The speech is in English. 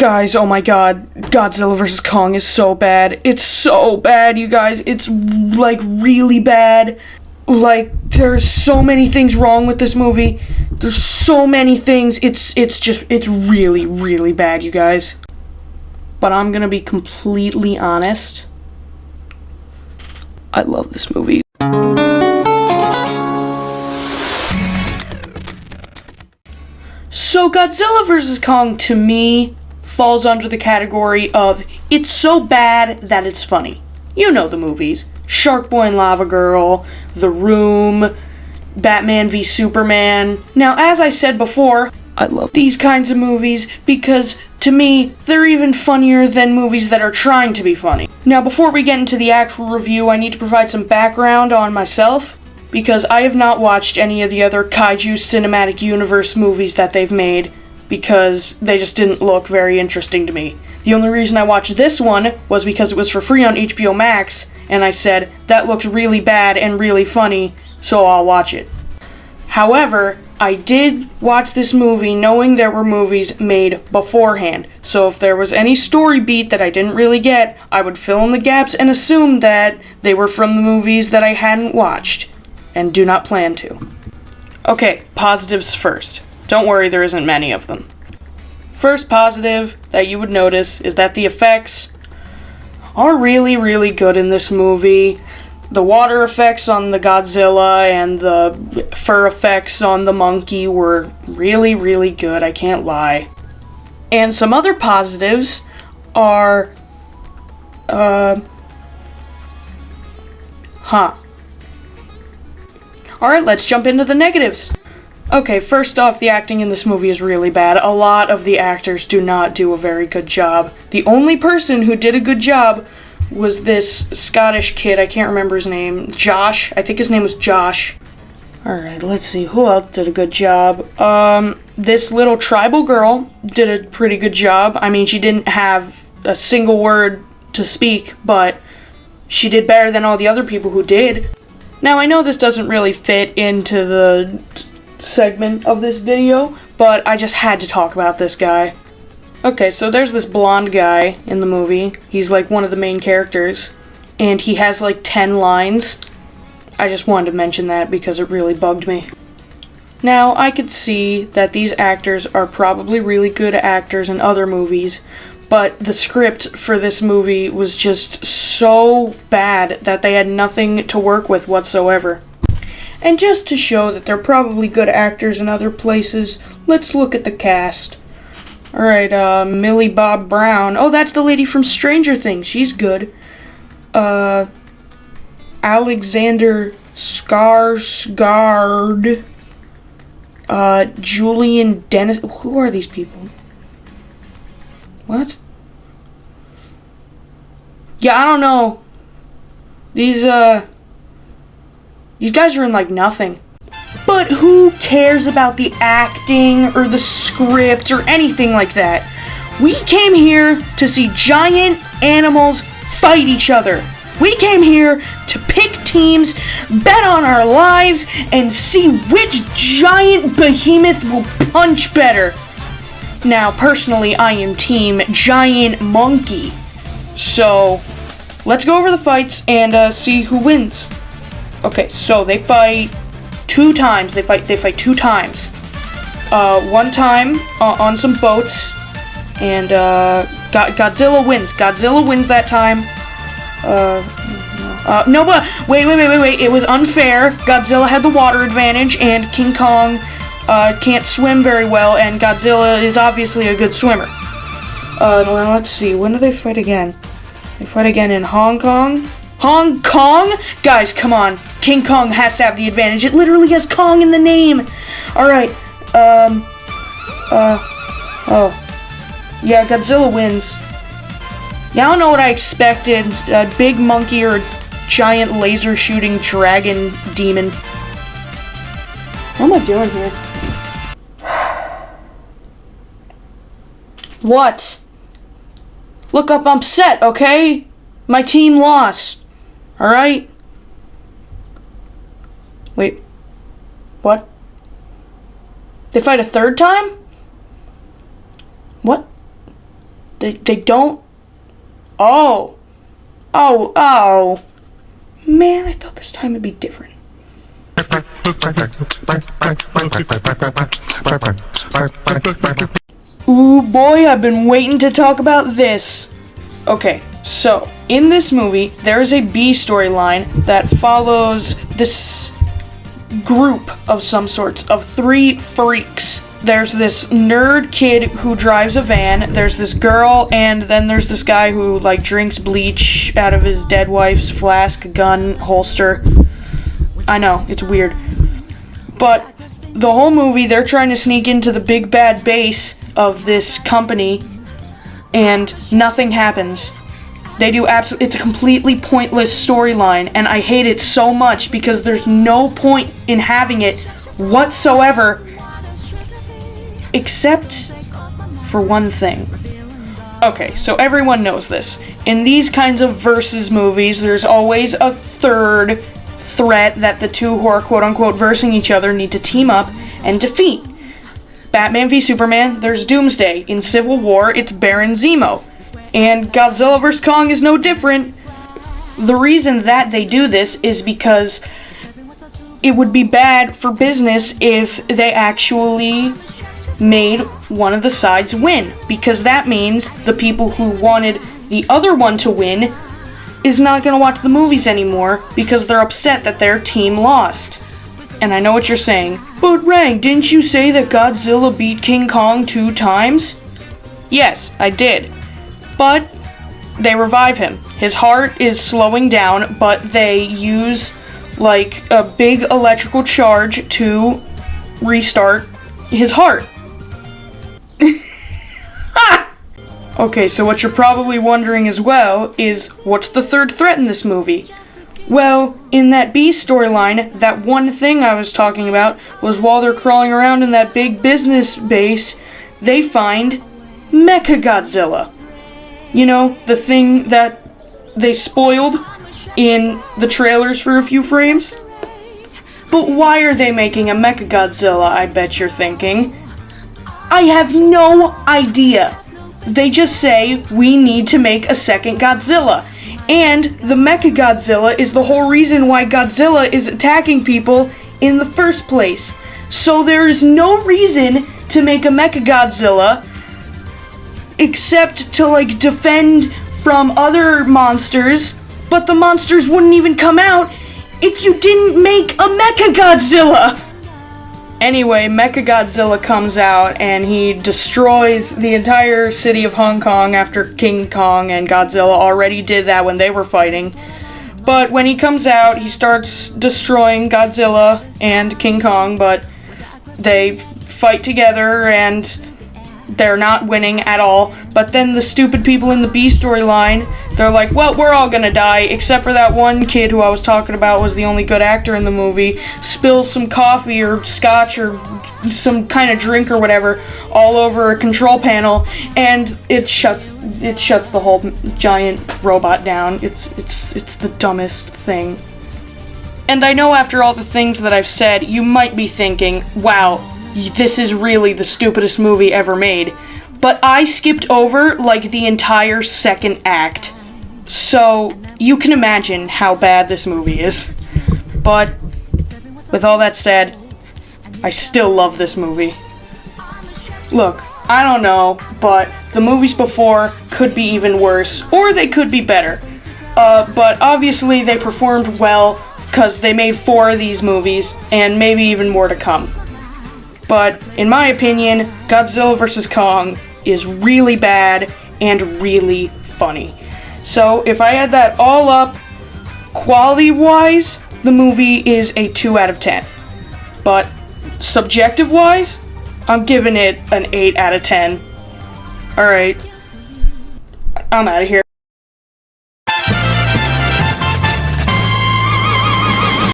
Guys, oh my god, Godzilla vs. Kong is so bad. It's so bad, you guys. It's, like, really bad. Like, there's so many things wrong with this movie. There's so many things. It's really, really bad, you guys. But I'm gonna be completely honest. I love this movie. So Godzilla vs. Kong, to me, falls under the category of it's so bad that it's funny. You know the movies. Shark Boy and Lava Girl, The Room, Batman v Superman. Now, as I said before, I love these kinds of movies because, to me, they're even funnier than movies that are trying to be funny. Now, before we get into the actual review, I need to provide some background on myself, because I have not watched any of the other Kaiju Cinematic Universe movies that they've made, because they just didn't look very interesting to me. The only reason I watched this one was because it was for free on HBO Max, and I said, that looks really bad and really funny, so I'll watch it. However, I did watch this movie knowing there were movies made beforehand, so if there was any story beat that I didn't really get, I would fill in the gaps and assume that they were from the movies that I hadn't watched, and do not plan to. Okay, positives first. Don't worry, there isn't many of them. First positive that you would notice is that the effects are really, really good in this movie. The water effects on the Godzilla and the fur effects on the Monke were really, really good, I can't lie. And some other positives are, Alright, let's jump into the negatives. Okay, first off, the acting in this movie is really bad. A lot of the actors do not do a very good job. The only person who did a good job was this Scottish kid, I can't remember his name, Josh. I think his name was Josh. Alright, let's see, who else did a good job? This little tribal girl did a pretty good job. I mean, she didn't have a single word to speak, but she did better than all the other people who did. Now, I know this doesn't really fit into the segment of this video, but I just had to talk about this guy. Okay, so there's this blonde guy in the movie. He's like one of the main characters, and he has like 10 lines. I just wanted to mention that because it really bugged me. Now, I could see that these actors are probably really good actors in other movies, but the script for this movie was just so bad that they had nothing to work with whatsoever. And just to show that they're probably good actors in other places, let's look at the cast. Alright, Millie Bob Brown. Oh, that's the lady from Stranger Things. She's good. Alexander Skarsgård. Julian Dennis. Who are these people? What? Yeah, I don't know. These guys are in, like, nothing. But who cares about the acting or the script or anything like that? We came here to see giant animals fight each other. We came here to pick teams, bet on our lives, and see which giant behemoth will punch better. Now, personally, I am team Giant Monke. So, let's go over the fights and see who wins. Okay, so they fight 2 times. They fight 2 times. One time on some boats, and Godzilla wins. Godzilla wins that time. No, but wait. It was unfair. Godzilla had the water advantage, and King Kong can't swim very well, and Godzilla is obviously a good swimmer. Well, let's see. When do they fight again? They fight again in Hong Kong. Hong Kong? Guys, come on. King Kong has to have the advantage. It literally has Kong in the name. Alright, yeah, Godzilla wins. Yeah, I don't know what I expected. A big monkey or a giant laser shooting dragon demon. What am I doing here? What? Look up, I'm set, okay? My team lost. Alright? Wait. What? They fight a 3rd time? What? They don't... Oh. Oh. Man, I thought this time would be different. Ooh, boy, I've been waiting to talk about this. Okay, so, in this movie, there is a B storyline that follows this group of some sorts of 3 freaks. There's this nerd kid who drives a van, there's this girl, and then there's this guy who, like, drinks bleach out of his dead wife's flask, gun, holster. I know, it's weird. But the whole movie, they're trying to sneak into the big bad base of this company, and nothing happens. It's a completely pointless storyline, and I hate it so much because there's no point in having it whatsoever, except for one thing. Okay, so everyone knows this. In these kinds of versus movies, there's always a third threat that the two who are quote-unquote versing each other need to team up and defeat. Batman v Superman, there's Doomsday. In Civil War, it's Baron Zemo. And Godzilla vs. Kong is no different. The reason that they do this is because it would be bad for business if they actually made one of the sides win, because that means the people who wanted the other one to win is not going to watch the movies anymore because they're upset that their team lost. And I know what you're saying, but Rang, didn't you say that Godzilla beat King Kong 2 times? Yes, I did. But they revive him. His heart is slowing down, but they use like a big electrical charge to restart his heart. Okay, so what you're probably wondering as well is, what's the third threat in this movie? Well, in that B storyline, that one thing I was talking about was while they're crawling around in that big business base, they find Mechagodzilla. You know, the thing that they spoiled in the trailers for a few frames? But why are they making a Mechagodzilla, I bet you're thinking? I have no idea. They just say, we need to make a second Godzilla. And the Mechagodzilla is the whole reason why Godzilla is attacking people in the first place. So there is no reason to make a Mechagodzilla except to, like, defend from other monsters, but the monsters wouldn't even come out if you didn't make a Mechagodzilla! Anyway, Mechagodzilla comes out and he destroys the entire city of Hong Kong after King Kong and Godzilla already did that when they were fighting. But when he comes out, he starts destroying Godzilla and King Kong, but they fight together and they're not winning at all. But then the stupid people in the B storyline, they're like, well, we're all gonna die, except for that one kid who I was talking about was the only good actor in the movie, spills some coffee or scotch or some kind of drink or whatever all over a control panel, and it shuts the whole giant robot down. It's the dumbest thing. And I know after all the things that I've said, you might be thinking, wow, this is really the stupidest movie ever made. But I skipped over, like, the entire second act. So, you can imagine how bad this movie is. But, with all that said, I still love this movie. Look, I don't know, but the movies before could be even worse, or they could be better. But obviously they performed well, because they made 4 of these movies, and maybe even more to come. But, in my opinion, Godzilla vs. Kong is really bad and really funny. So, if I add that all up, quality-wise, the movie is a 2 out of 10. But, subjective-wise, I'm giving it an 8 out of 10. Alright, I'm out of here.